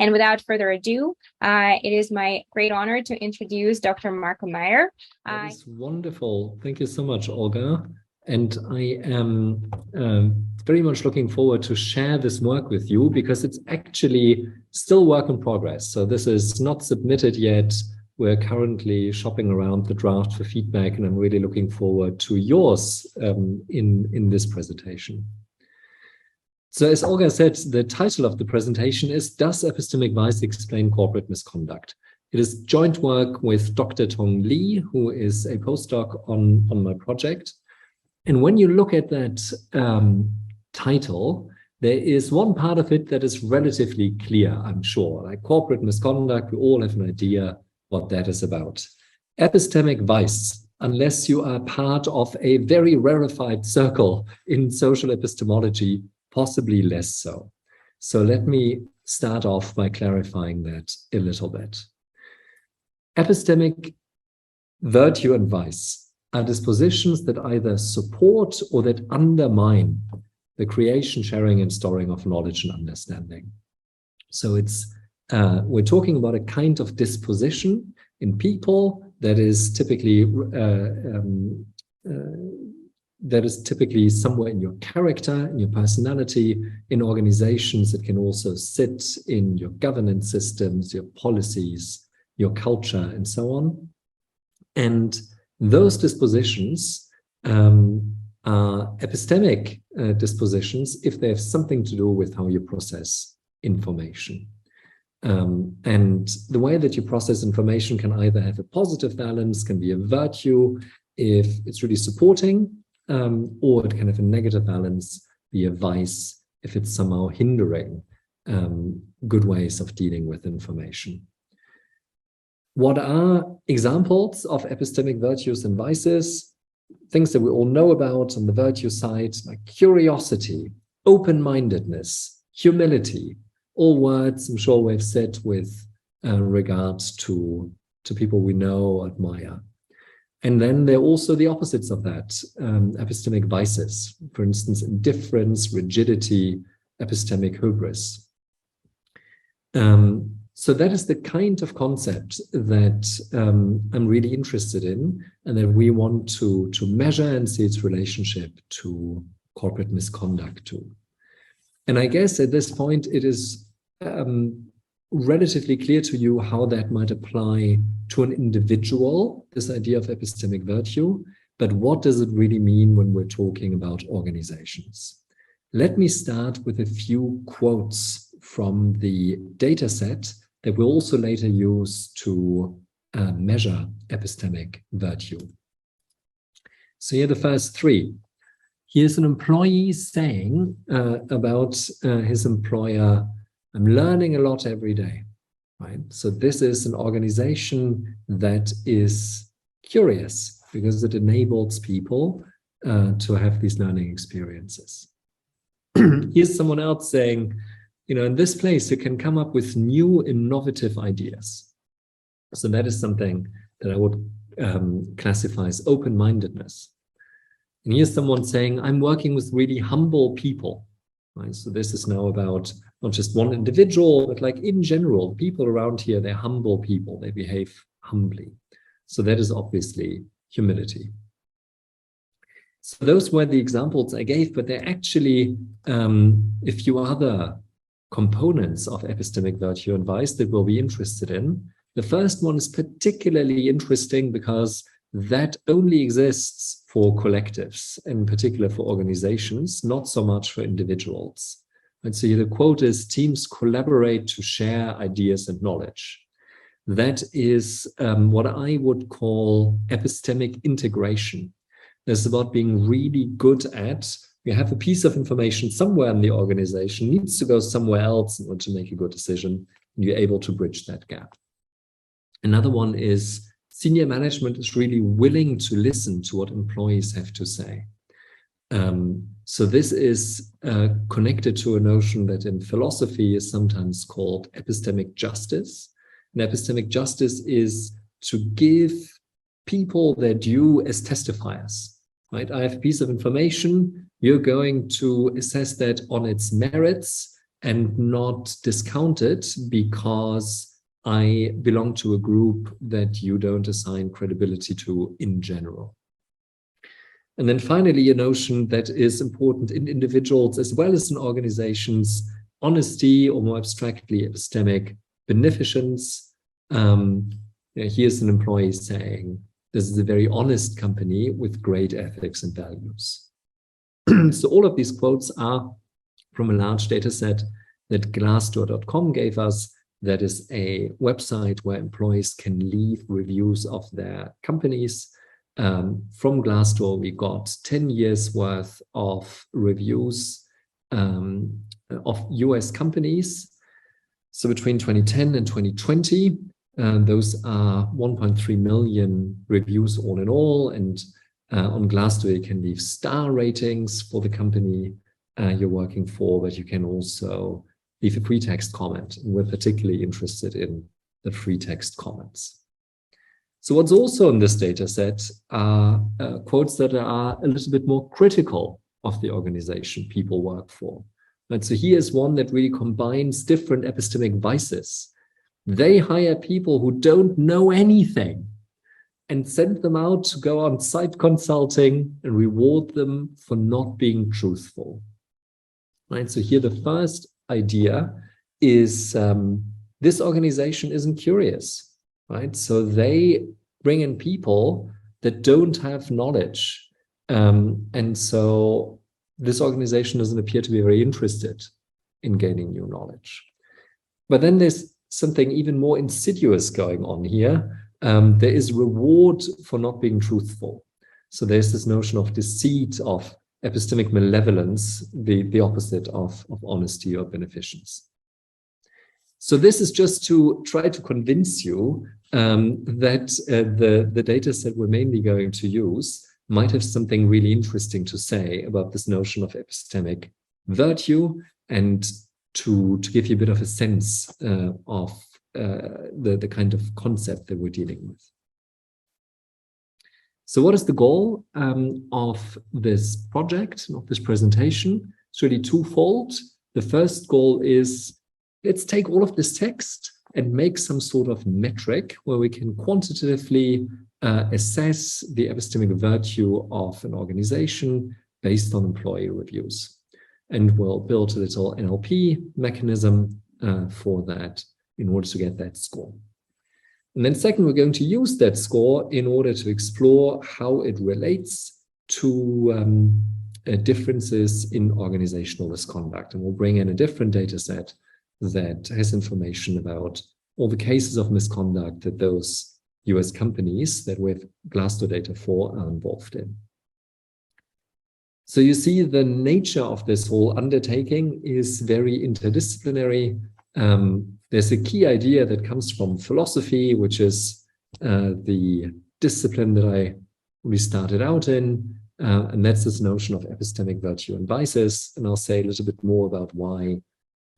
And without further ado, it is my great honor to introduce Dr. Marco Meyer. That is wonderful. Thank you so much, Olga. And I am very much looking forward to share this work with you, because it's actually still work in progress. So this is not submitted yet. We're currently shopping around the draft for feedback, and I'm really looking forward to yours in this presentation. So as Olga said, the title of the presentation is Does Epistemic Vice Explain Corporate Misconduct? It is joint work with Dr. Tong Li, who is a postdoc on my project. And when you look at that title, there is one part of it that is relatively clear, I'm sure. Like corporate misconduct, we all have an idea what that is about. Epistemic vice, unless you are part of a very rarefied circle in social epistemology, possibly less so. So let me start off by clarifying that a little bit. Epistemic virtue and vice are dispositions that either support or that undermine the creation, sharing, and storing of knowledge and understanding. So it's we're talking about a kind of disposition in people that is typically somewhere in your character, in your personality, in organizations. It can also sit in your governance systems, your policies, your culture, and so on. And those dispositions are epistemic dispositions if they have something to do with how you process information. And the way that you process information can either have a positive balance, can be a virtue if it's really supporting, or it can have a negative balance, be a vice if it's somehow hindering good ways of dealing with information. What are examples of epistemic virtues and vices? Things that we all know about on the virtue side, like curiosity, open-mindedness, humility, all words I'm sure we've said with regards to people we know or admire. And then there are also the opposites of that, epistemic vices, for instance, indifference, rigidity, epistemic hubris. So that is the kind of concept that I'm really interested in, and that we want to measure and see its relationship to corporate misconduct too. And I guess at this point, it is relatively clear to you how that might apply to an individual, this idea of epistemic virtue, but what does it really mean when we're talking about organizations? Let me start with a few quotes from the data set that we'll also later use to measure epistemic virtue. So here are the first three. Here's an employee saying about his employer, I'm learning a lot every day, right? So this is an organization that is curious because it enables people to have these learning experiences. Here's someone else saying, you know, in this place, you can come up with new innovative ideas. So that is something that I would classify as open-mindedness. And here's someone saying, I'm working with really humble people. Right? So this is now about not just one individual, but like in general, people around here, they're humble people. They behave humbly. So that is obviously humility. So those were the examples I gave, but there are actually a few other components of epistemic virtue and vice that we'll be interested in. The first one is particularly interesting because that only exists for collectives, in particular for organizations, not so much for individuals. And so the quote is, teams collaborate to share ideas and knowledge. That is what I would call epistemic integration. That's about being really good at, you have a piece of information somewhere in the organization, needs to go somewhere else in order to make a good decision, and you're able to bridge that gap. Another one is senior management is really willing to listen to what employees have to say. So this is connected to a notion that in philosophy is sometimes called epistemic justice. And epistemic justice is to give people their due as testifiers, right? I have a piece of information. You're going to assess that on its merits. and not discount it because I belong to a group that you don't assign credibility to in general. And then finally, a notion that is important in individuals as well as in organizations: honesty, or more abstractly, epistemic beneficence. Here's an employee saying, this is a very honest company with great ethics and values. So all of these quotes are from a large data set that Glassdoor.com gave us. That is a website where employees can leave reviews of their companies. From Glassdoor, we got 10 years worth of reviews of US companies. So between 2010 and 2020, those are 1.3 million reviews all in all. And on Glassdoor, you can leave star ratings for the company you're working for, but you can also leave a free text comment. And we're particularly interested in the free text comments. So what's also in this data set are quotes that are a little bit more critical of the organization people work for. And so here's one that really combines different epistemic vices. They hire people who don't know anything and send them out to go on site consulting and reward them for not being truthful. Right? So here the first idea is this organization isn't curious, right? So they bring in people that don't have knowledge. And so this organization doesn't appear to be very interested in gaining new knowledge. But then there's something even more insidious going on here. There is reward for not being truthful. So there's this notion of deceit, of epistemic malevolence, the opposite of honesty or beneficence. So this is just to try to convince you that the data set we're mainly going to use might have something really interesting to say about this notion of epistemic virtue, and to give you a bit of a sense of the kind of concept that we're dealing with. So what is the goal of this project, of this presentation? It's really twofold. The first goal is, let's take all of this text and make some sort of metric where we can quantitatively assess the epistemic virtue of an organization based on employee reviews. And we'll build a little NLP mechanism for that in order to get that score. And then second, we're going to use that score in order to explore how it relates to differences in organizational misconduct. And we'll bring in a different data set that has information about all the cases of misconduct that those US companies that we have Glassdoor data for are involved in. So you see, the nature of this whole undertaking is very interdisciplinary. There's a key idea that comes from philosophy, which is the discipline that I really started out in, and that's this notion of epistemic virtue and vices. And I'll say a little bit more about why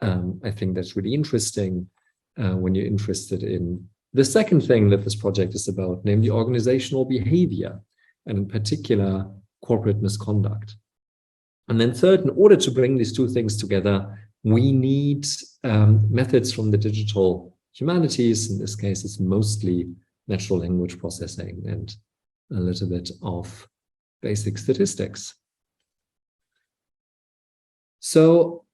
I think that's really interesting when you're interested in the second thing that this project is about, namely organizational behavior, and in particular, corporate misconduct. And then third, in order to bring these two things together, we need methods from the digital humanities. In this case, it's mostly natural language processing and a little bit of basic statistics. So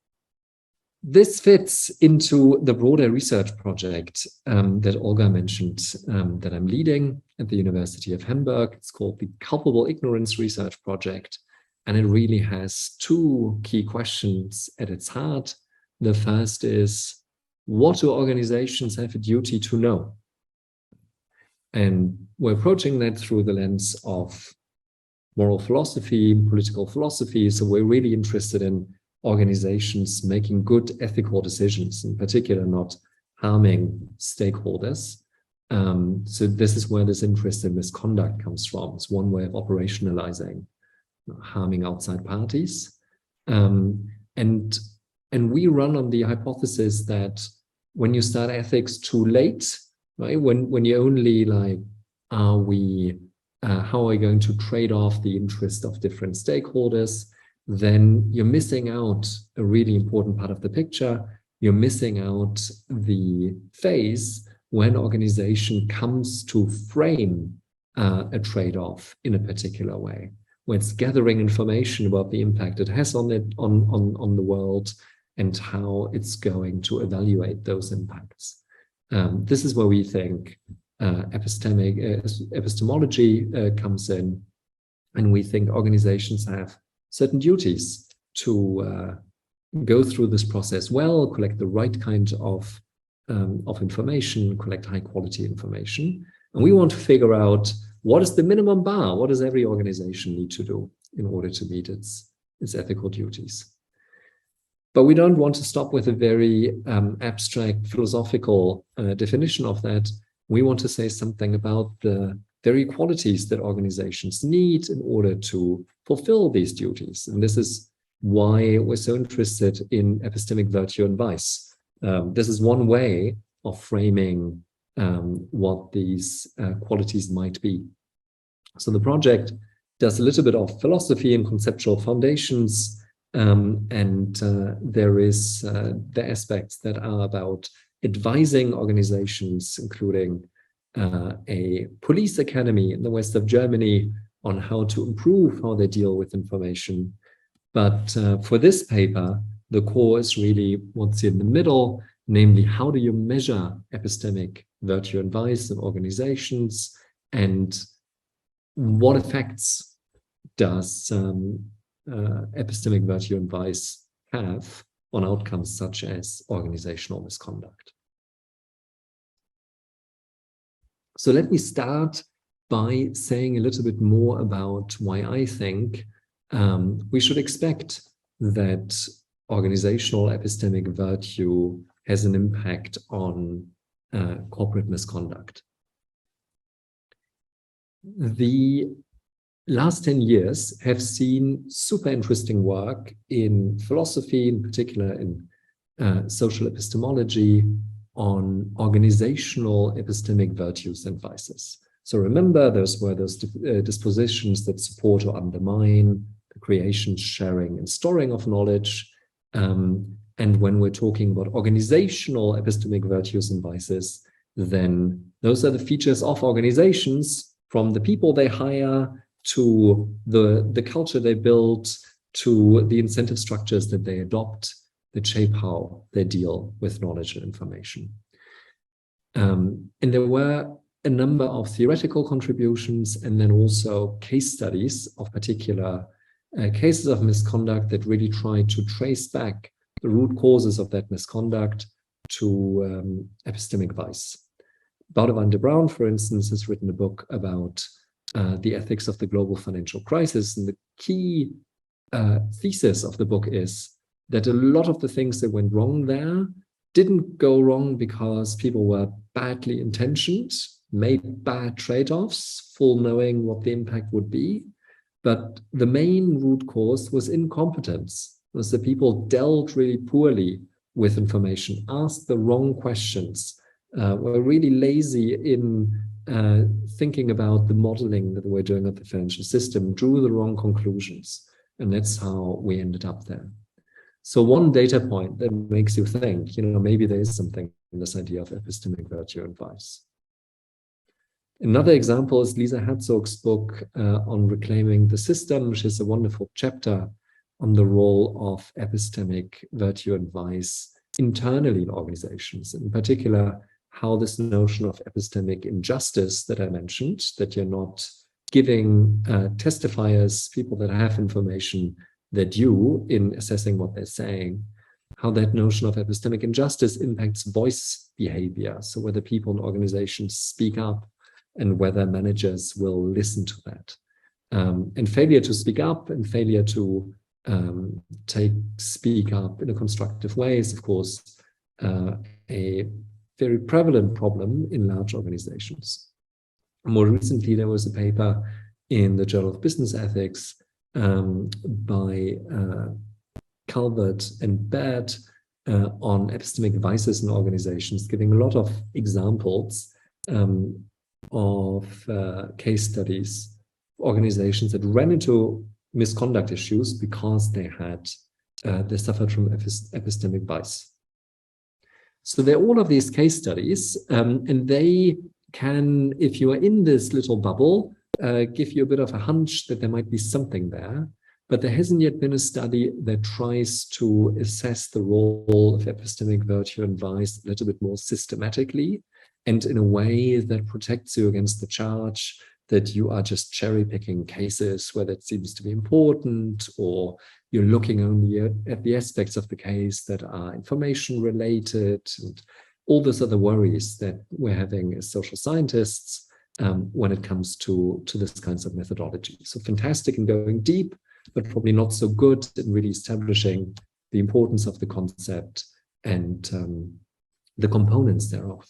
this fits into the broader research project that Olga mentioned that I'm leading at the University of Hamburg. It's called the Culpable Ignorance Research Project. And it really has two key questions at its heart. The first is, what do organizations have a duty to know? And we're approaching that through the lens of moral philosophy, political philosophy. So we're really interested in organizations making good ethical decisions, in particular not harming stakeholders. So this is where this interest in misconduct comes from. It's one way of operationalizing harming outside parties. And we run on the hypothesis that when you start ethics too late, right, when you only like, how are we going to trade off the interest of different stakeholders? then you're missing out a really important part of the picture. You're missing out the phase when organization comes to frame a trade-off in a particular way, when it's gathering information about the impact it has on the world and how it's going to evaluate those impacts. This is where we think epistemology comes in, and we think organizations have certain duties to go through this process well, collect the right kind of information, collect high quality information. And we want to figure out what is the minimum bar, what does every organization need to do in order to meet its ethical duties. But we don't want to stop with a very abstract philosophical definition of that. We want to say something about the very qualities that organizations need in order to fulfill these duties. And this is why we're so interested in epistemic virtue and vice. This is one way of framing what these qualities might be. So the project does a little bit of philosophy and conceptual foundations, and there is the aspects that are about advising organizations, including a police academy in the west of Germany on how to improve how they deal with information. But for this paper, the core is really what's in the middle, namely, how do you measure epistemic virtue and vice in organizations, and what effects does epistemic virtue and vice have on outcomes such as organizational misconduct. So let me start by saying a little bit more about why I think we should expect that organizational epistemic virtue has an impact on corporate misconduct. The last 10 years have seen super interesting work in philosophy, in particular in social epistemology, on organizational epistemic virtues and vices. So remember, those were those dispositions that support or undermine the creation, sharing, and storing of knowledge. And when we're talking about organizational epistemic virtues and vices, then those are the features of organizations, from the people they hire to the culture they build, to the incentive structures that they adopt that shape how they deal with knowledge and information. And there were a number of theoretical contributions and then also case studies of particular cases of misconduct that really try to trace back the root causes of that misconduct to epistemic vice. Boudewan de Bruin, for instance, has written a book about the ethics of the global financial crisis. And the key thesis of the book is that a lot of the things that went wrong there didn't go wrong because people were badly intentioned, made bad trade-offs, full knowing what the impact would be. But the main root cause was incompetence, was that people dealt really poorly with information, asked the wrong questions, were really lazy in thinking about the modeling that we're doing of the financial system, drew the wrong conclusions. And that's how we ended up there. So one data point that makes you think, maybe there is something in this idea of epistemic virtue and vice. Another example is Lisa Herzog's book on Reclaiming the System, which is a wonderful chapter on the role of epistemic virtue and vice internally in organizations, in particular, how this notion of epistemic injustice that I mentioned, that you're not giving testifiers, people that have information, their due in assessing what they're saying, how that notion of epistemic injustice impacts voice behavior. So whether people in organizations speak up and whether managers will listen to that. And failure to speak up and failure to speak up in a constructive way is, of course, a very prevalent problem in large organizations. More recently, there was a paper in the Journal of Business Ethics by Calvert and Baird on epistemic vices in organizations, giving a lot of examples of case studies, organizations that ran into misconduct issues because they suffered from epistemic bias. So there are all of these case studies, and they can, if you are in this little bubble, give you a bit of a hunch that there might be something there. But there hasn't yet been a study that tries to assess the role of epistemic virtue and vice a little bit more systematically and in a way that protects you against the charge that you are just cherry picking cases where that seems to be important, or you're looking only at the aspects of the case that are information related, and all those other worries that we're having as social scientists when it comes to this kinds of methodology. So fantastic in going deep, but probably not so good in really establishing the importance of the concept and the components thereof.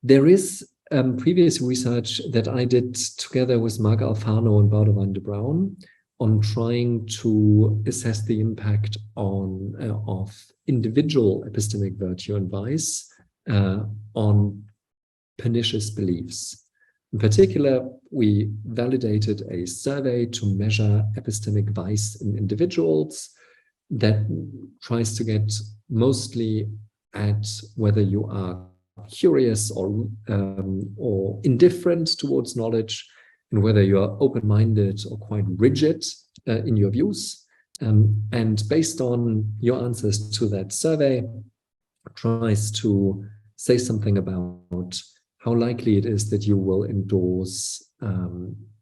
There is previous research that I did together with Mark Alfano and Boudewijn de Bruin on trying to assess the impact of individual epistemic virtue and vice on pernicious beliefs. In particular, we validated a survey to measure epistemic vice in individuals that tries to get mostly at whether you are curious or indifferent towards knowledge, and whether you are open-minded or quite rigid in your views. And based on your answers to that survey, tries to say something about how likely it is that you will endorse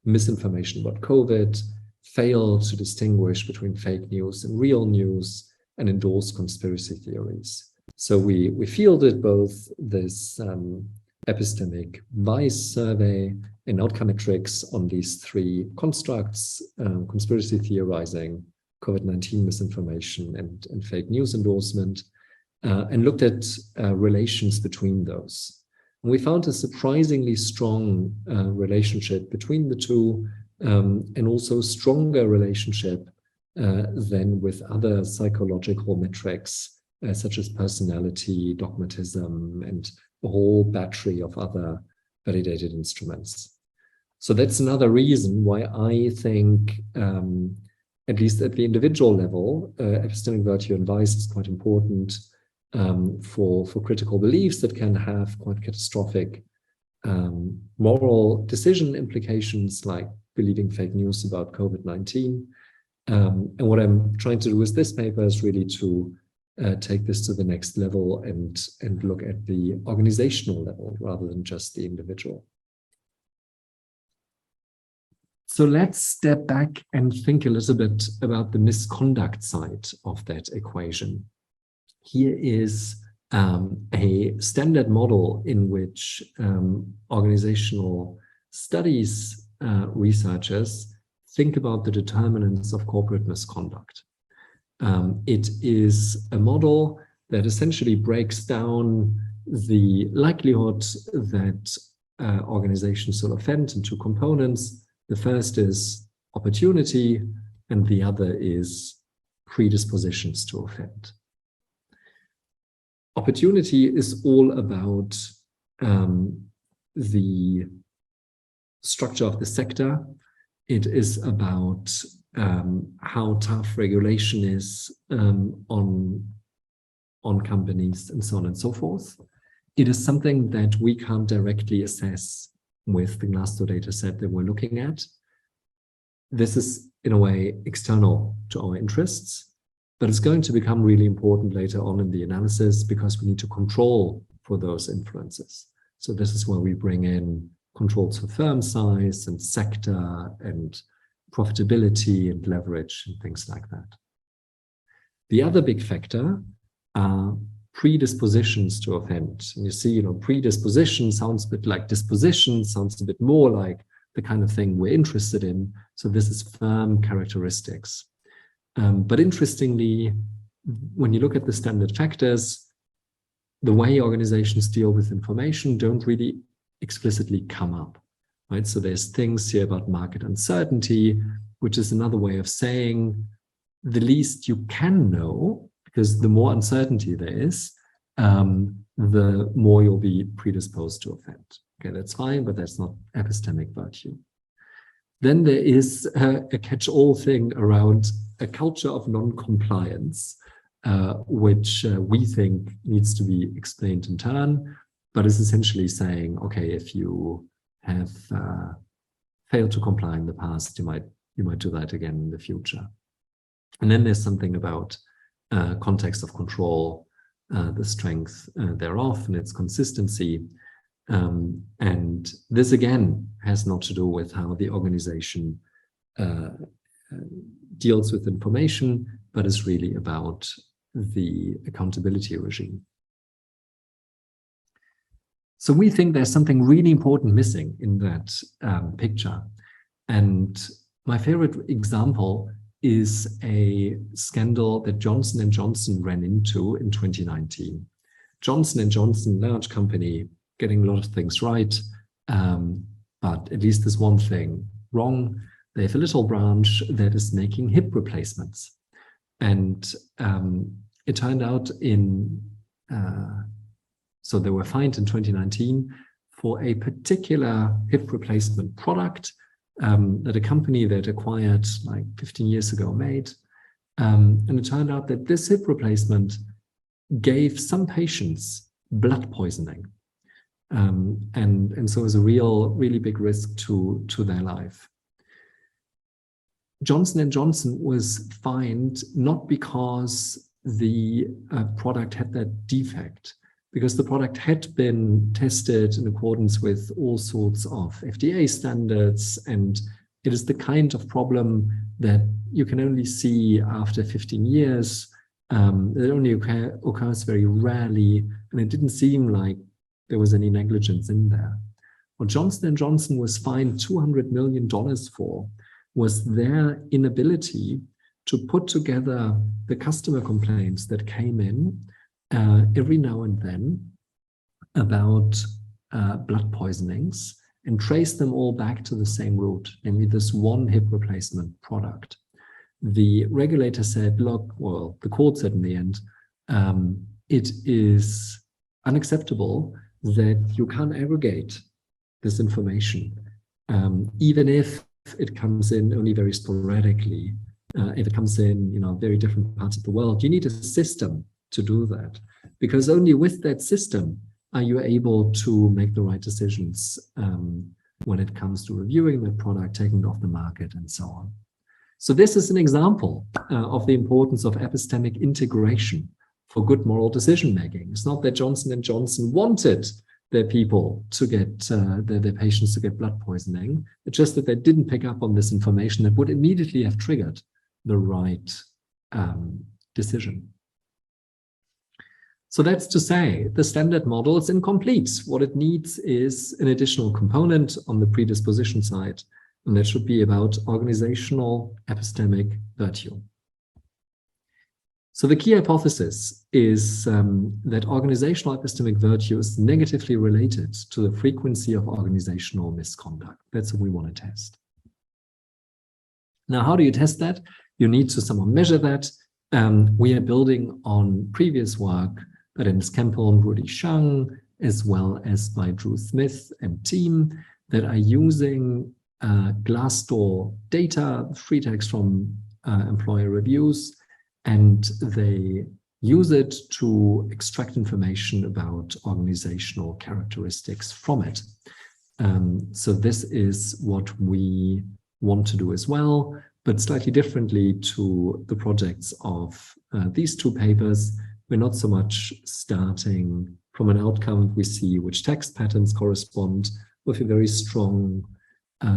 misinformation about COVID, fail to distinguish between fake news and real news, and endorse conspiracy theories. So we fielded both this epistemic vice survey and outcome metrics on these three constructs, conspiracy theorizing, COVID-19 misinformation, and fake news endorsement, and looked at relations between those. And we found a surprisingly strong relationship between the two, and also stronger relationship than with other psychological metrics, such as personality, dogmatism, and a whole battery of other validated instruments. So that's another reason why I think, at least at the individual level, epistemic virtue and vice is quite important for critical beliefs that can have quite catastrophic moral decision implications, like believing fake news about COVID-19. And what I'm trying to do with this paper is really to take this to the next level and look at the organizational level rather than just the individual. So let's step back and think a little bit about the misconduct side of that equation. Here is a standard model in which organizational studies researchers think about the determinants of corporate misconduct. It is a model that essentially breaks down the likelihood that organizations will offend in two components. The first is opportunity, and the other is predispositions to offend. Opportunity is all about the structure of the sector. It is about how tough regulation is on companies and so on and so forth. It is something that we can't directly assess with the Glassdoor data set that we're looking at. This is, in a way, external to our interests, but it's going to become really important later on in the analysis because we need to control for those influences. So this is where we bring in controls for firm size and sector and profitability and leverage and things like that. The other big factor are predispositions to offend. And you see, predisposition sounds a bit like disposition, sounds a bit more like the kind of thing we're interested in. So this is firm characteristics. But interestingly, when you look at the standard factors, the way organizations deal with information don't really explicitly come up, right? So there's things here about market uncertainty, which is another way of saying the least you can know, because the more uncertainty there is, the more you'll be predisposed to offend. Okay, that's fine, but that's not epistemic virtue. Then there is a catch-all thing around a culture of non-compliance, which we think needs to be explained in turn, but is essentially saying, okay, if you have failed to comply in the past, you might do that again in the future. And then there's something about context of control, the strength thereof and its consistency. And this again has not to do with how the organization deals with information, but is really about the accountability regime. So we think there's something really important missing in that picture. And my favorite example is a scandal that Johnson & Johnson ran into in 2019. Johnson & Johnson, large company, getting a lot of things right, but at least there's one thing wrong. They have a little branch that is making hip replacements. And it turned out so they were fined in 2019 for a particular hip replacement product that a company that acquired like 15 years ago made. And it turned out that this hip replacement gave some patients blood poisoning. And so it was a really big risk to their life. Johnson & Johnson was fined not because the product had that defect, because the product had been tested in accordance with all sorts of FDA standards, and it is the kind of problem that you can only see after 15 years. It only occurs very rarely, and it didn't seem like there was any negligence in there. What Johnson & Johnson was fined $200 million for was their inability to put together the customer complaints that came in every now and then about blood poisonings and trace them all back to the same root, namely this one hip replacement product. The regulator said, look, well, the court said in the end, it is unacceptable that you can't aggregate this information, even if it comes in only very sporadically. If it comes in, very different parts of the world, you need a system to do that, because only with that system are you able to make the right decisions when it comes to reviewing the product, taking it off the market, and so on. So this is an example of the importance of epistemic integration for good moral decision making. It's not that Johnson & Johnson wanted their people to get their patients to get blood poisoning. It's just that they didn't pick up on this information that would immediately have triggered the right decision. So that's to say, the standard model is incomplete. What it needs is an additional component on the predisposition side, and that should be about organizational epistemic virtue. So the key hypothesis is that organizational epistemic virtue is negatively related to the frequency of organizational misconduct. That's what we want to test. Now, how do you test that? You need to somehow measure that. We are building on previous work by Dennis Campbell and Rudy Shang, as well as by Drew Smith and team, that are using Glassdoor data, free text from employer reviews, and they use it to extract information about organizational characteristics from it. So this is what we want to do as well, but slightly differently to the projects of these two papers. We're not so much starting from an outcome we see which text patterns correspond with a very strong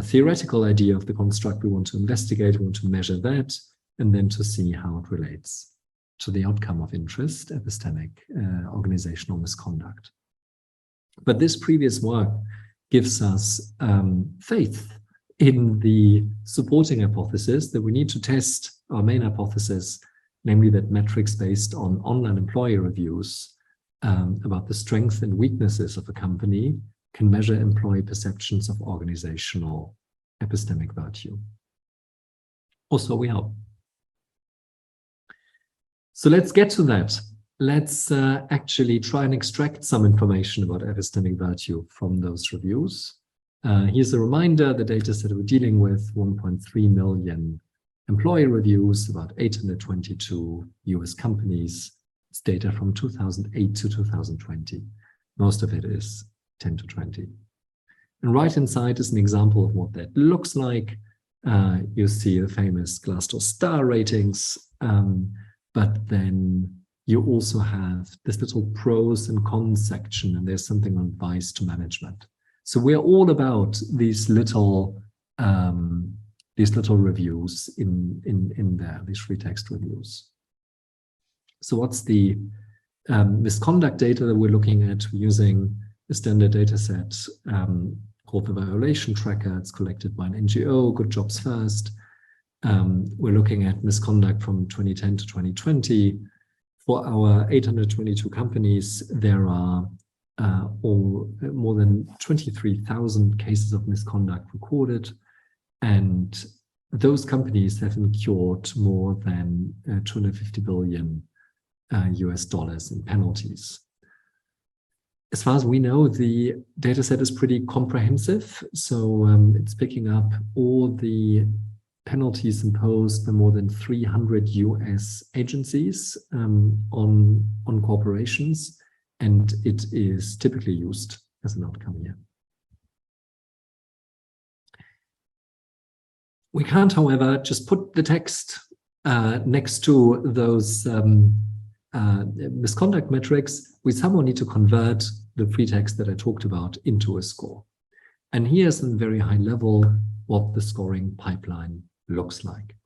theoretical idea of the construct we want to investigate. We want to measure that, and then to see how it relates to the outcome of interest, epistemic organizational misconduct. But this previous work gives us faith in the supporting hypothesis that we need to test our main hypothesis, namely that metrics based on online employee reviews about the strengths and weaknesses of a company can measure employee perceptions of organizational epistemic virtue. Also, we hope. So let's get to that. Let's actually try and extract some information about epistemic virtue from those reviews. Here's a reminder, the data set we're dealing with, 1.3 million employee reviews, about 822 US companies. It's data from 2008 to 2020. Most of it is 10 to 20. And right inside is an example of what that looks like. You see the famous Glassdoor star ratings, but then you also have this little pros and cons section, and there's something on advice to management. So we're all about these little reviews in there, these free text reviews. So what's the misconduct data that we're looking at? We're using a standard data set called the violation tracker. It's collected by an NGO, Good Jobs First. We're looking at misconduct from 2010 to 2020. For our 822 companies, there are more than 23,000 cases of misconduct recorded, and those companies have incurred more than 250 billion US dollars in penalties. As far as we know, the data set is pretty comprehensive, so it's picking up all the penalties imposed by more than 300 US agencies on corporations, and it is typically used as an outcome here. We can't, however, just put the text next to those misconduct metrics. We somehow need to convert the free text that I talked about into a score. And here's in very high level what the scoring pipeline looks like.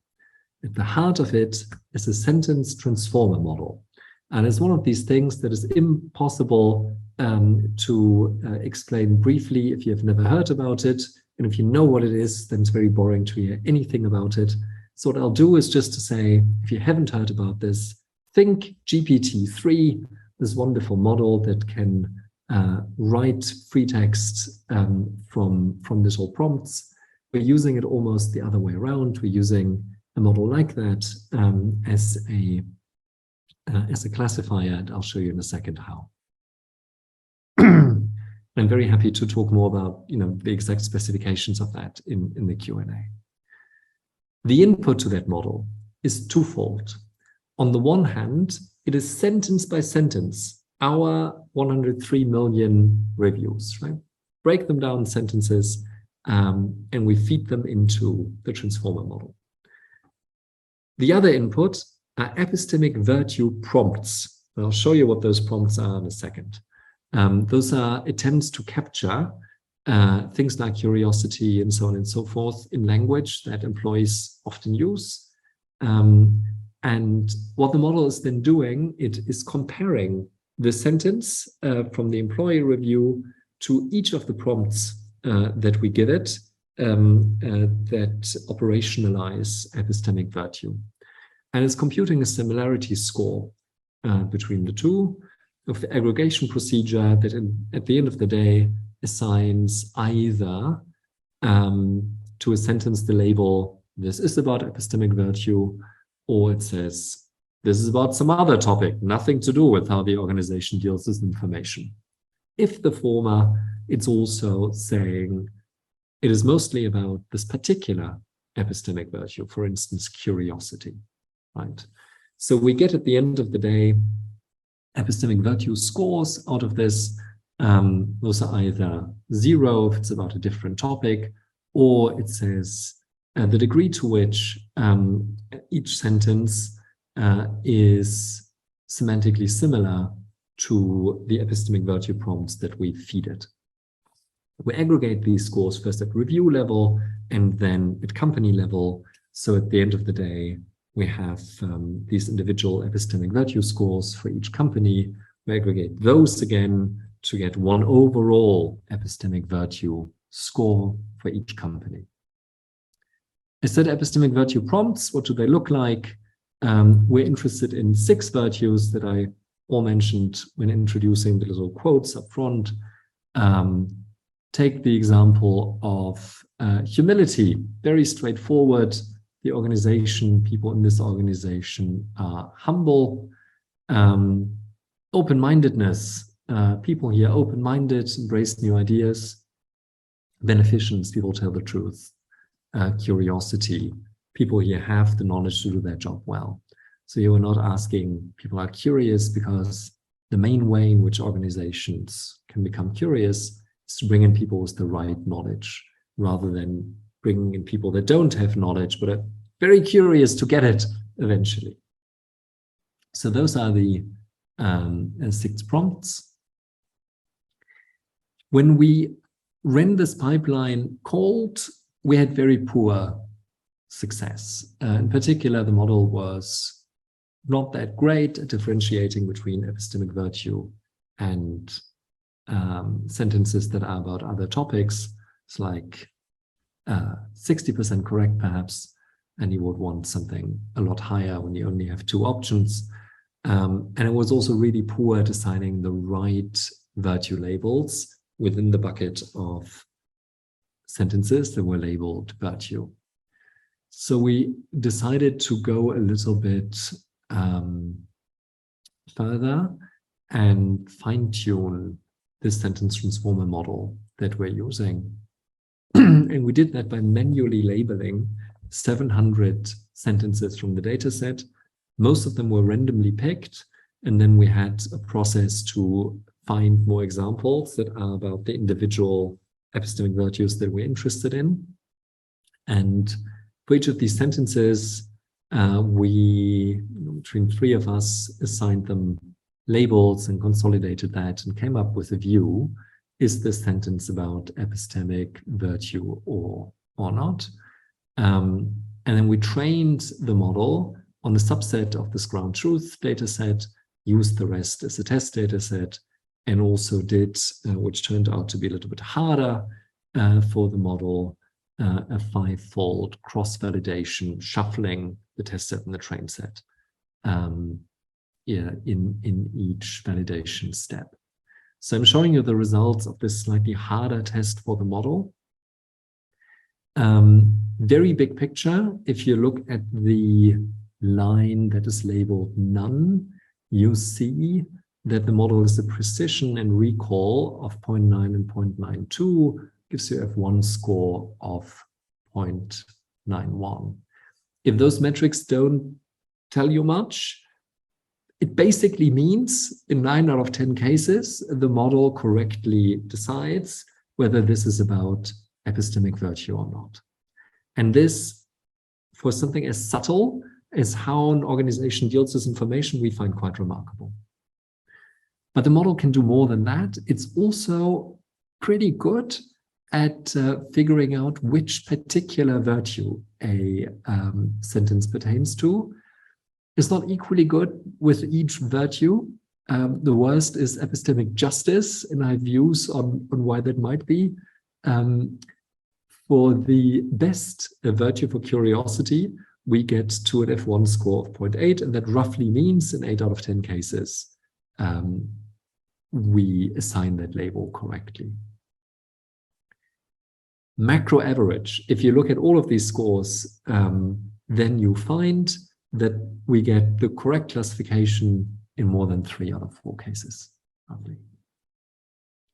At the heart of it is a sentence transformer model. And it's one of these things that is impossible to explain briefly if you have never heard about it. And if you know what it is, then it's very boring to hear anything about it. So what I'll do is just to say, if you haven't heard about this, think GPT-3, this wonderful model that can write free text from little prompts. We're using it almost the other way around. We're using a model like that as a classifier, and I'll show you in a second how. I'm very happy to talk more about the exact specifications of that in the Q&A. The input to that model is twofold. On the one hand, it is sentence by sentence, our 103 million reviews, right? Break them down in sentences, and we feed them into the transformer model. The other input are epistemic virtue prompts. I'll show you what those prompts are in a second. Those are attempts to capture things like curiosity and so on and so forth in language that employees often use. And what the model is then doing, it is comparing the sentence from the employee review to each of the prompts that we give it that operationalize epistemic virtue. And it's computing a similarity score between the two of the aggregation procedure that at the end of the day assigns either to a sentence the label, this is about epistemic virtue, or it says, this is about some other topic, nothing to do with how the organization deals with information. If the former, it's also saying it is mostly about this particular epistemic virtue, for instance, curiosity, right? So we get at the end of the day epistemic virtue scores out of this. Those are either 0 if it's about a different topic, or it says the degree to which each sentence is semantically similar to the epistemic virtue prompts that we feed it. We aggregate these scores first at review level and then at company level. So at the end of the day, we have these individual epistemic virtue scores for each company. We aggregate those again to get one overall epistemic virtue score for each company. I said epistemic virtue prompts, what do they look like? We're interested in 6 virtues that I all mentioned when introducing the little quotes up front. Take the example of humility, very straightforward. The organization, people in this organization are humble. Open-mindedness, people here open-minded, embrace new ideas. beneficence, people tell the truth, curiosity, people here have the knowledge to do their job well. So you are not asking, people are curious because the main way in which organizations can become curious is to bring in people with the right knowledge, rather than bringing in people that don't have knowledge but are very curious to get it eventually. So those are the 6 prompts. When we ran this pipeline cold, we had very poor success. In particular, the model was not that great at differentiating between epistemic virtue and sentences that are about other topics. It's like 60% correct, perhaps, and you would want something a lot higher when you only have 2 options. And it was also really poor at assigning the right virtue labels within the bucket of sentences that were labeled virtue. So we decided to go a little bit further and fine-tune this sentence transformer model that we're using. And we did that by manually labeling 700 sentences from the dataset. Most of them were randomly picked, and then we had a process to find more examples that are about the individual epistemic virtues that we're interested in. And for each of these sentences, we, between 3 of us, assigned them labels and consolidated that and came up with a view. Is this sentence about epistemic virtue or not? And then we trained the model on a subset of this ground truth dataset, used the rest as a test dataset, and also did, which turned out to be a little bit harder for the model, a 5-fold cross-validation, shuffling the test set and the train set in each validation step. So I'm showing you the results of this slightly harder test for the model. Very big picture. If you look at the line that is labeled none, you see that the model is a precision and recall of 0.9 and 0.92, gives you F1 score of 0.91. If those metrics don't tell you much, it basically means in 9 out of 10 cases, the model correctly decides whether this is about epistemic virtue or not. And this, for something as subtle as how an organization deals with information, we find quite remarkable. But the model can do more than that. It's also pretty good at figuring out which particular virtue a sentence pertains to. It's not equally good with each virtue. The worst is epistemic justice, and I have views on why that might be. For the best virtue for curiosity, we get to an F1 score of 0.8, and that roughly means in 8 out of 10 cases, we assign that label correctly. Macro average, if you look at all of these scores, then you find that we get the correct classification in more than 3 out of 4 cases, roughly.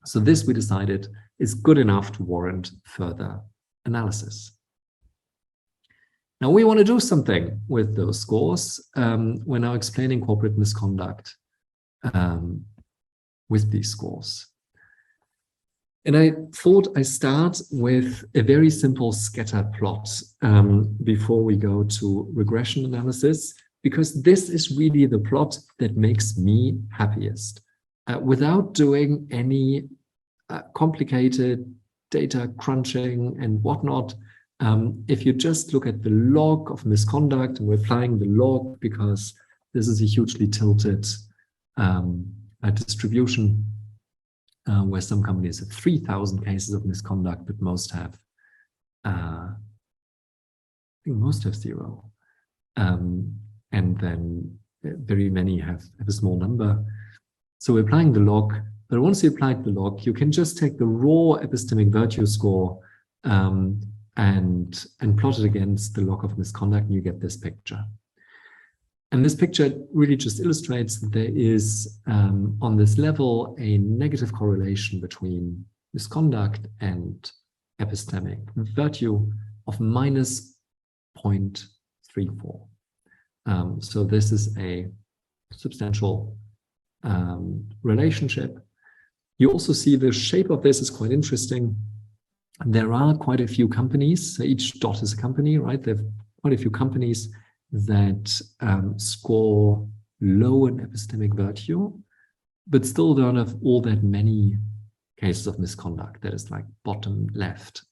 So this, we decided, is good enough to warrant further analysis. Now we want to do something with those scores. We're now explaining corporate misconduct with these scores. And I thought I start with a very simple scatter plot before we go to regression analysis, because this is really the plot that makes me happiest. Without doing any complicated data crunching and whatnot, if you just look at the log of misconduct, and we're applying the log because this is a hugely tilted distribution, where some companies have 3,000 cases of misconduct, but most have, I think most have 0. And then very many have a small number. So we're applying the log, but once you applied the log, you can just take the raw epistemic virtue score and plot it against the log of misconduct, and you get this picture. And this picture really just illustrates that there is, on this level, a negative correlation between misconduct and epistemic virtue of minus 0.34. So this is a substantial relationship. You also see the shape of this is quite interesting. There are quite a few companies, so each dot is a company, right? There are quite a few companies that score low in epistemic virtue, but still don't have all that many cases of misconduct. That is like bottom left.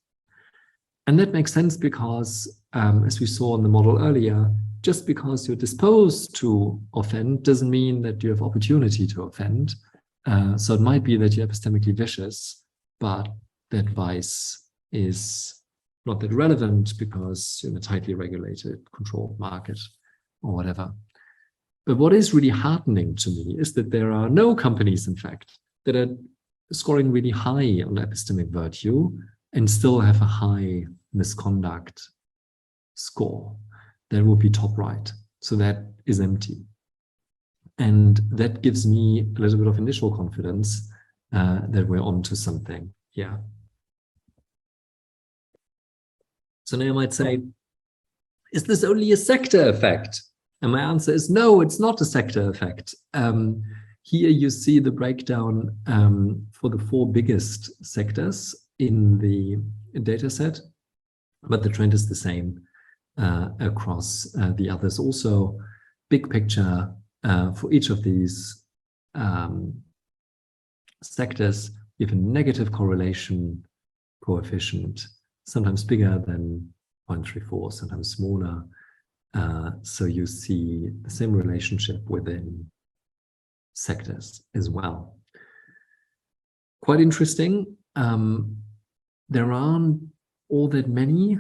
And that makes sense because, as we saw in the model earlier, just because you're disposed to offend doesn't mean that you have opportunity to offend. So it might be that you're epistemically vicious, but that vice is not that relevant because you're in a tightly regulated, controlled market or whatever. But what is really heartening to me is that there are no companies, in fact, that are scoring really high on epistemic virtue and still have a high misconduct score. That would be top right. So that is empty. And that gives me a little bit of initial confidence that we're onto something here. So now you might say, is this only a sector effect? And my answer is no, it's not a sector effect. Here you see the breakdown for the 4 biggest sectors in the dataset, but the trend is the same across the others. Also, big picture for each of these sectors, you have a negative correlation coefficient, sometimes bigger than 0.34, sometimes smaller. So you see the same relationship within sectors as well. Quite interesting. There aren't all that many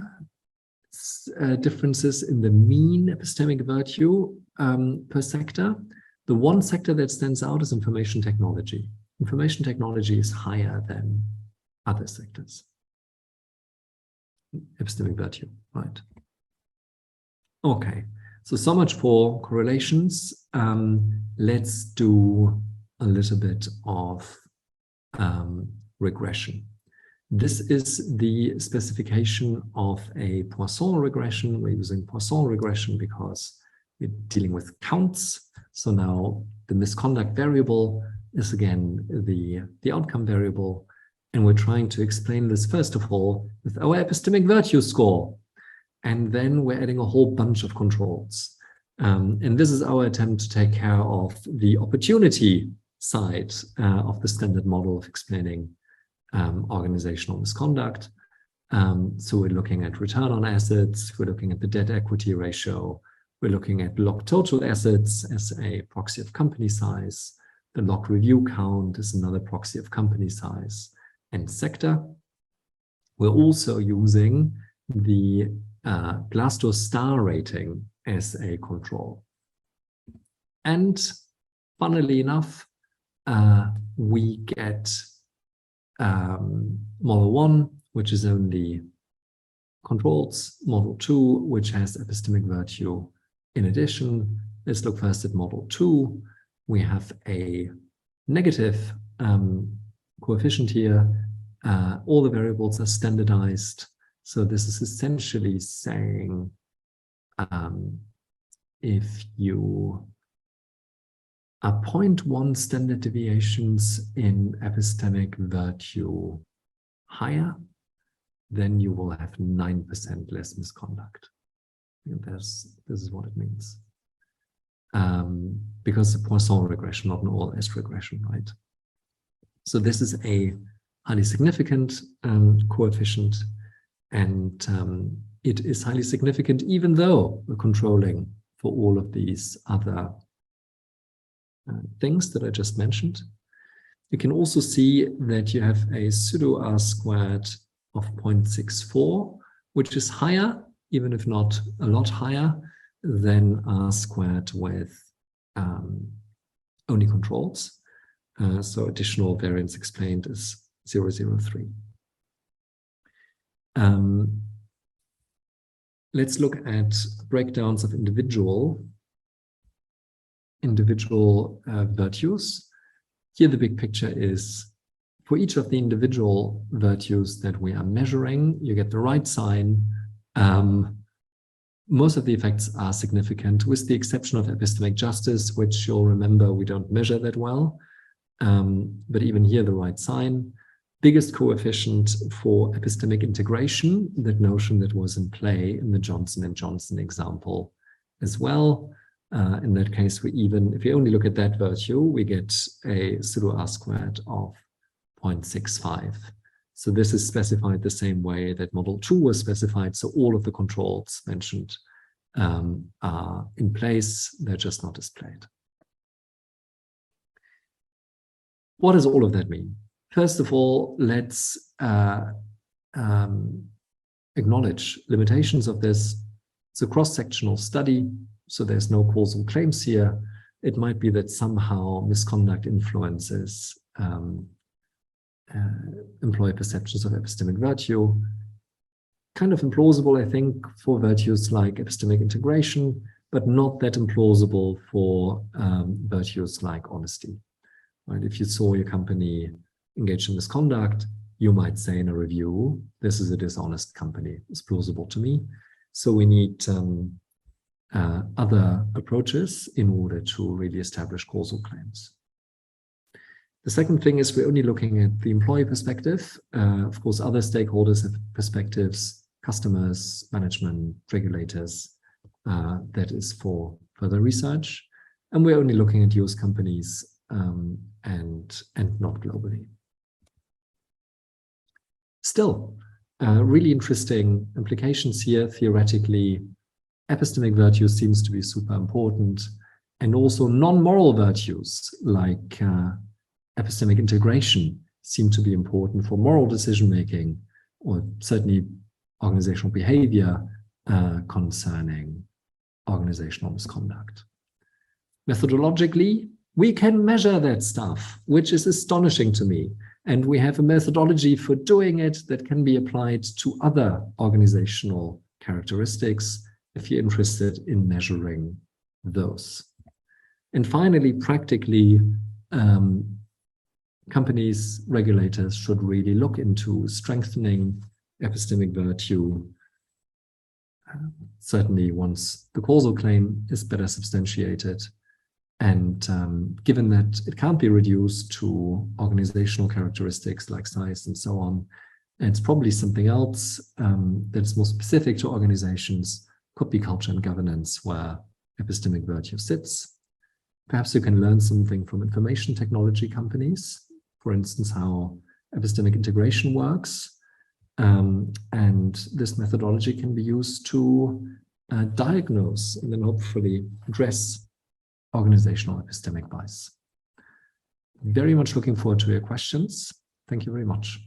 differences in the mean epistemic virtue per sector. The one sector that stands out is information technology. Information technology is higher than other sectors. Epistemic virtue, right? Okay, so much for correlations. Let's do a little bit of regression. This is the specification of a Poisson regression. We're using Poisson regression because we're dealing with counts. So now the misconduct variable is again the outcome variable. And we're trying to explain this, first of all, with our epistemic virtue score. And then we're adding a whole bunch of controls. And this is our attempt to take care of the opportunity side of the standard model of explaining organizational misconduct. So we're looking at return on assets, we're looking at the debt equity ratio, we're looking at log total assets as a proxy of company size. The log review count is another proxy of company size and sector. We're also using the Glassdoor star rating as a control. And funnily enough, we get model 1, which is only controls, model 2, which has epistemic virtue in addition. Let's look first at model 2. We have a negative coefficient here. All the variables are standardized. So this is essentially saying if you are 0.1 standard deviations in epistemic virtue higher, then you will have 9% less misconduct. This is what it means. Because it's a Poisson regression, not an all-S regression, right? So this is a highly significant coefficient, and it is highly significant even though we're controlling for all of these other things that I just mentioned. You can also see that you have a pseudo R squared of 0.64, which is higher, even if not a lot higher, than R squared with only controls. So additional variance explained is 0.03. Let's look at breakdowns of individual virtues. Here the big picture is for each of the individual virtues that we are measuring, you get the right sign. Most of the effects are significant, with the exception of epistemic justice, which you'll remember we don't measure that well. But even here, the right sign. Biggest coefficient for epistemic integration, that notion that was in play in the Johnson & Johnson example as well. In that case, if you only look at that virtue, we get a pseudo R-squared of 0.65. So this is specified the same way that model 2 was specified. So all of the controls mentioned are in place. They're just not displayed. What does all of that mean? First of all, let's acknowledge limitations of this. It's a cross-sectional study, so there's no causal claims here. It might be that somehow misconduct influences employee perceptions of epistemic virtue. Kind of implausible, I think, for virtues like epistemic integration, but not that implausible for virtues like honesty. Right? If you saw your company engaged in misconduct, you might say in a review, this is a dishonest company. It's plausible to me. So we need other approaches in order to really establish causal claims. The second thing is we're only looking at the employee perspective. Of course, other stakeholders have perspectives, customers, management, regulators. That is for further research. And we're only looking at US companies and not globally. Still, really interesting implications here. Theoretically, epistemic virtue seems to be super important, and also non-moral virtues like epistemic integration seem to be important for moral decision-making, or certainly organizational behavior concerning organizational misconduct. Methodologically, we can measure that stuff, which is astonishing to me. And we have a methodology for doing it that can be applied to other organizational characteristics if you're interested in measuring those. And finally, practically, companies, regulators should really look into strengthening epistemic virtue, certainly once the causal claim is better substantiated. And given that it can't be reduced to organizational characteristics like size and so on, it's probably something else that's more specific to organizations, could be culture and governance, where epistemic virtue sits. Perhaps you can learn something from information technology companies, for instance, how epistemic integration works. And this methodology can be used to diagnose and then hopefully address organizational epistemic bias. Very much looking forward to your questions. Thank you very much.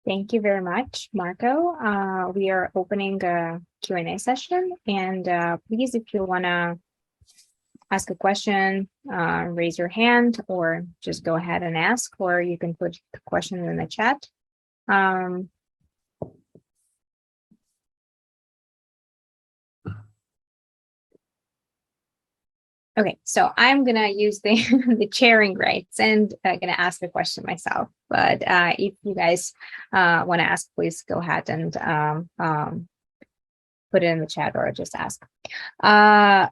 Thank you very much, Marco. We are opening a Q&A session, and please, if you want to ask a question, raise your hand or just go ahead and ask, or you can put the question in the chat. Okay, so I'm gonna use the chairing rights and gonna ask a question myself. But if you guys want to ask, please go ahead and put it in the chat or just ask.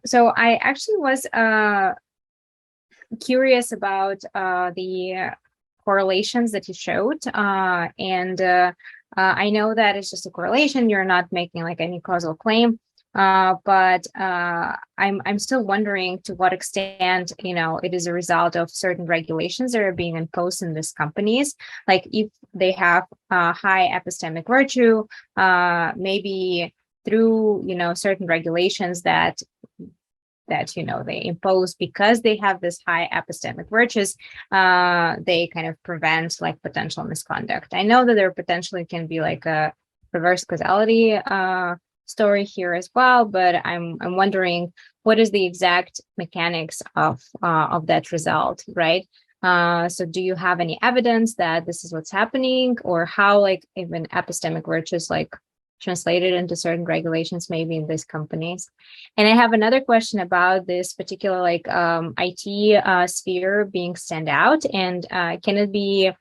So I actually was curious about the correlations that you showed, and I know that it's just a correlation. You're not making like any causal claim. But I'm still wondering to what extent, it is a result of certain regulations that are being imposed in these companies. Like if they have high epistemic virtue, maybe through, certain regulations that they impose because they have this high epistemic virtues, they kind of prevent like potential misconduct. I know that there potentially can be like a reverse causality story here as well, but I'm wondering what is the exact mechanics of that result, right? So do you have any evidence that this is what's happening, or how like even epistemic virtues like translated into certain regulations, maybe in these companies. And I have another question about this particular IT sphere being stand out, and can it be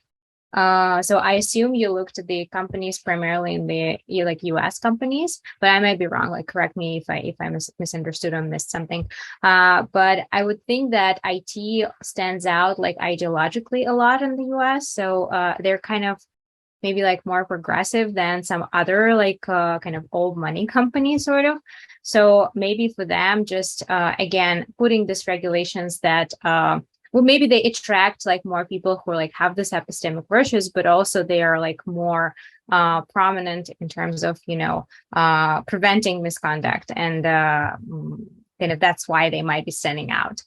so I assume you looked at the companies primarily in the US companies, but I might be wrong. Like, correct me if I misunderstood or missed something. But I would think that IT stands out like ideologically a lot in the US. So they're kind of maybe like more progressive than some other kind of old money companies, sort of. So maybe for them, just again putting these regulations that well, maybe they attract like more people who like have this epistemic virtues, but also they are like more prominent in terms of, preventing misconduct, and kind of that's why they might be standing out.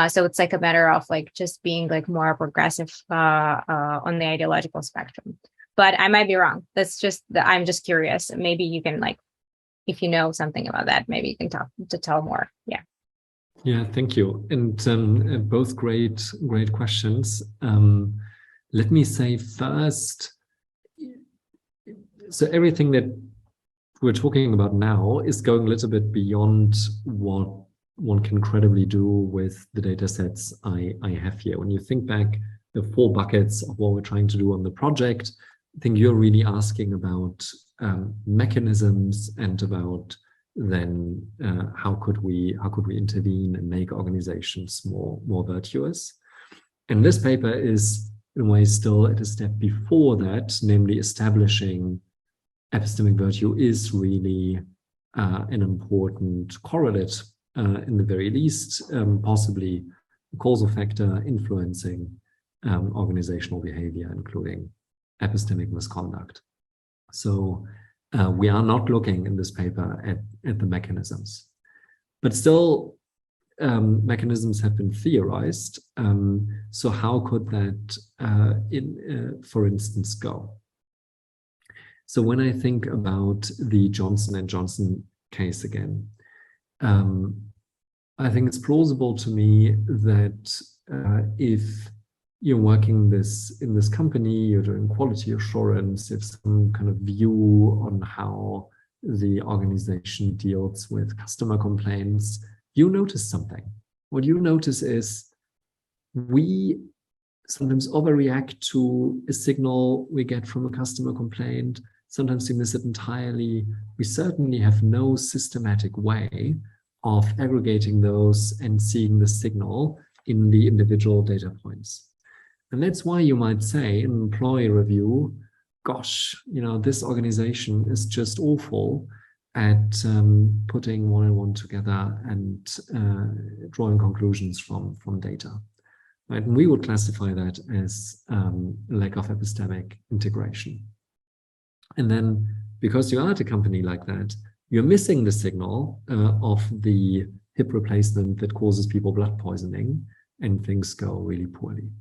So it's like a matter of like just being like more progressive on the ideological spectrum. But I might be wrong. That's just I'm just curious. Maybe you can like, if you know something about that, maybe you can tell more. Yeah. Yeah, thank you. And both great questions. Let me say first, so everything that we're talking about now is going a little bit beyond what one can credibly do with the data sets I have here. When you think back the 4 buckets of what we're trying to do on the project, I think you're really asking about mechanisms and about then how could we intervene and make organizations more virtuous. And this paper is in a way still at a step before that, namely establishing epistemic virtue is really an important correlate, in the very least, possibly a causal factor influencing organizational behavior, including epistemic misconduct. So we are not looking in this paper at the mechanisms, but still mechanisms have been theorized. So how could that, for instance, go? So when I think about the Johnson & Johnson case again, I think it's plausible to me that if you're working in this company, you're doing quality assurance, you have some kind of view on how the organization deals with customer complaints, you notice something. What you notice is we sometimes overreact to a signal we get from a customer complaint. Sometimes we miss it entirely. We certainly have no systematic way of aggregating those and seeing the signal in the individual data points. And that's why you might say in an employee review, gosh, this organization is just awful at putting one and one together and drawing conclusions from data. Right? And we would classify that as lack of epistemic integration. And then because you are at a company like that, you're missing the signal of the hip replacement that causes people blood poisoning, and things go really poorly.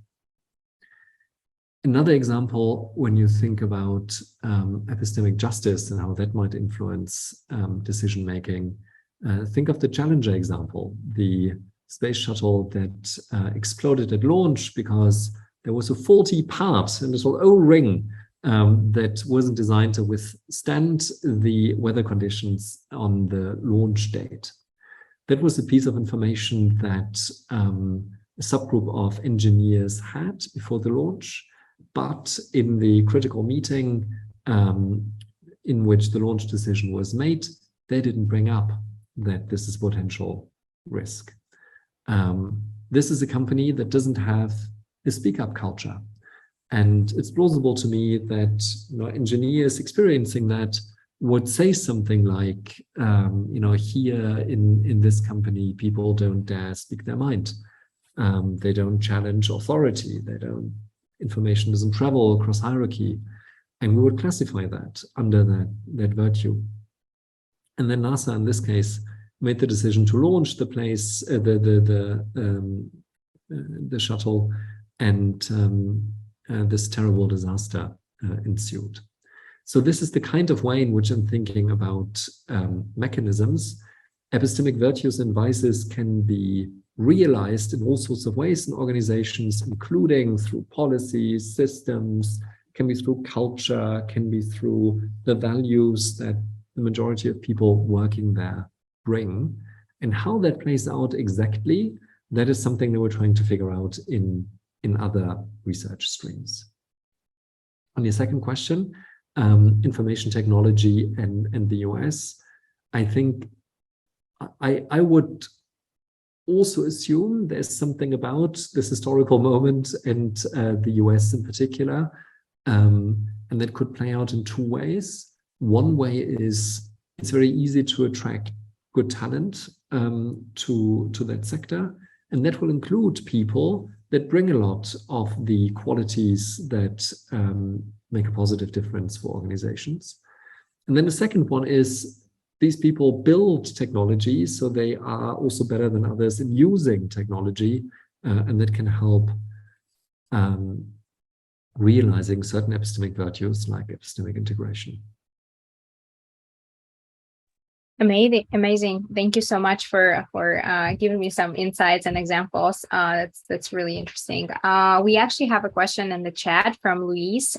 Another example, when you think about epistemic justice and how that might influence decision-making, think of the Challenger example, the space shuttle that exploded at launch because there was a faulty part in this little O-ring that wasn't designed to withstand the weather conditions on the launch date. That was a piece of information that a subgroup of engineers had before the launch. But in the critical meeting in which the launch decision was made, they didn't bring up that this is potential risk. This is a company that doesn't have a speak-up culture. And it's plausible to me that engineers experiencing that would say something like, here in this company, people don't dare speak their mind. They don't challenge authority. Information doesn't travel across hierarchy, and we would classify that under that virtue. And then NASA, in this case, made the decision to launch the shuttle, and this terrible disaster ensued. So this is the kind of way in which I'm thinking about mechanisms. Epistemic virtues and vices can be realized in all sorts of ways in organizations, including through policies, systems, can be through culture, can be through the values that the majority of people working there bring. And how that plays out exactly, that is something that we're trying to figure out in other research streams. On your second question, information technology and the US, I think I would also assume there's something about this historical moment and the US in particular, and that could play out in two ways. One way is it's very easy to attract good talent to that sector, and that will include people that bring a lot of the qualities that make a positive difference for organizations. And then the second one is these people build technology, so they are also better than others in using technology, and that can help realizing certain epistemic virtues like epistemic integration. Amazing. Thank you so much for giving me some insights and examples. That's really interesting. We actually have a question in the chat from Luis.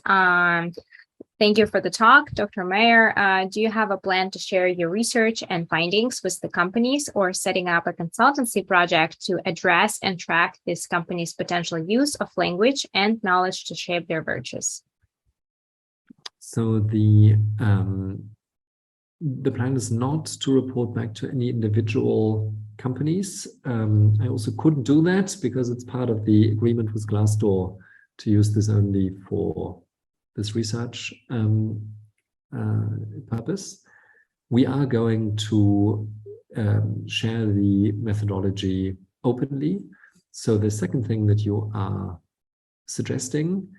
Thank you for the talk, Dr. Meyer. Do you have a plan to share your research and findings with the companies, or setting up a consultancy project to address and track this company's potential use of language and knowledge to shape their virtues? So the plan is not to report back to any individual companies. I also couldn't do that because it's part of the agreement with Glassdoor to use this only for this research purpose. We are going to share the methodology openly. So the second thing that you are suggesting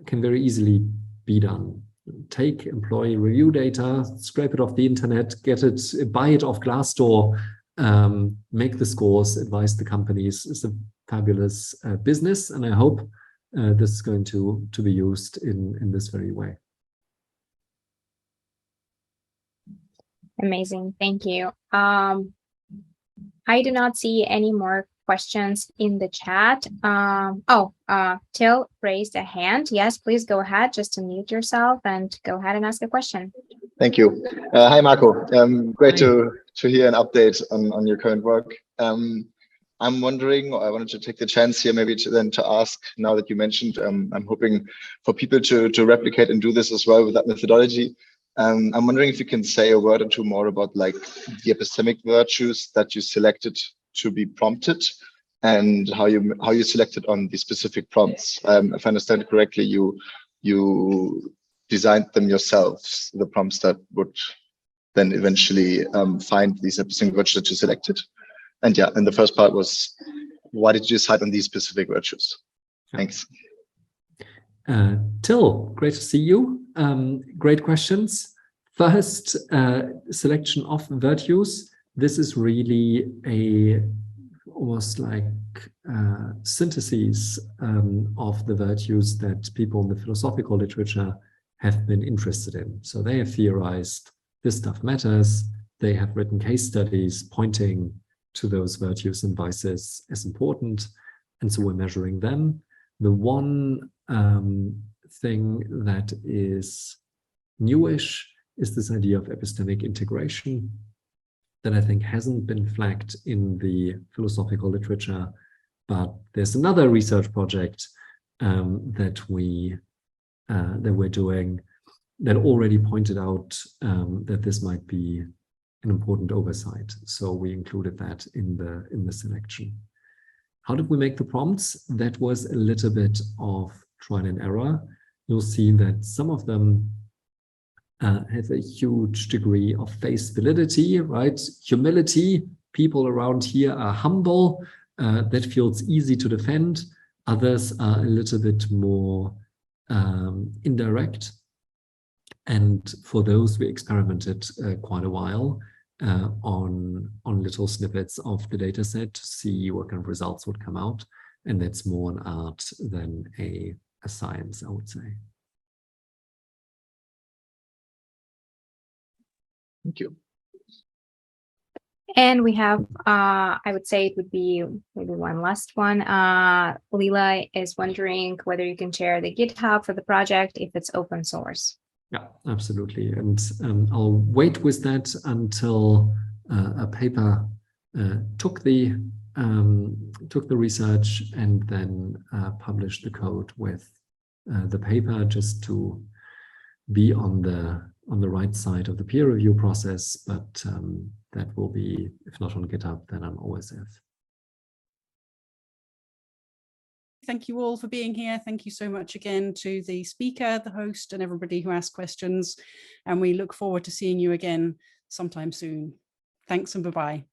can very easily be done. Take employee review data, scrape it off the internet, get it, buy it off Glassdoor, make the scores, advise the companies. It's a fabulous business, and I hope this is going to be used in this very way. Amazing, thank you. I do not see any more questions in the chat. Till raised a hand. Yes, please go ahead. Just unmute yourself and go ahead and ask a question. Thank you. Hi, Marco. Great to hear an update on your current work. I'm wondering, or I wanted to take the chance here maybe to ask, now that you mentioned, I'm hoping for people to replicate and do this as well with that methodology. I'm wondering if you can say a word or two more about like the epistemic virtues that you selected to be prompted, and how you selected on the specific prompts. If I understand correctly, you designed them yourselves, the prompts that would then eventually find these epistemic virtues that you selected. And yeah, and the first part was, why did you decide on these specific virtues? Thanks. Till, great to see you. Great questions. First, selection of virtues. This is really almost like syntheses of the virtues that people in the philosophical literature have been interested in. So they have theorized this stuff matters. They have written case studies pointing to those virtues and vices as important. And so we're measuring them. The one thing that is newish is this idea of epistemic integration that I think hasn't been flagged in the philosophical literature, but there's another research project that we're doing that already pointed out that this might be an important oversight. So we included that in the selection. How did we make the prompts? That was a little bit of trial and error. You'll see that some of them have a huge degree of face validity, right? Humility. People around here are humble. That feels easy to defend. Others are a little bit more indirect. And for those, we experimented quite a while on little snippets of the data set to see what kind of results would come out. And that's more an art than a science, I would say. Thank you. And we have, I would say it would be maybe one last one. Leela is wondering whether you can share the GitHub for the project if it's open source. Yeah, absolutely. And I'll wait with that until a paper took the research and then published the code with the paper, just to be on the right side of the peer review process. But that will be, if not on GitHub, then on OSF. Thank you all for being here. Thank you so much again to the speaker, the host, and everybody who asked questions. And we look forward to seeing you again sometime soon. Thanks and bye-bye.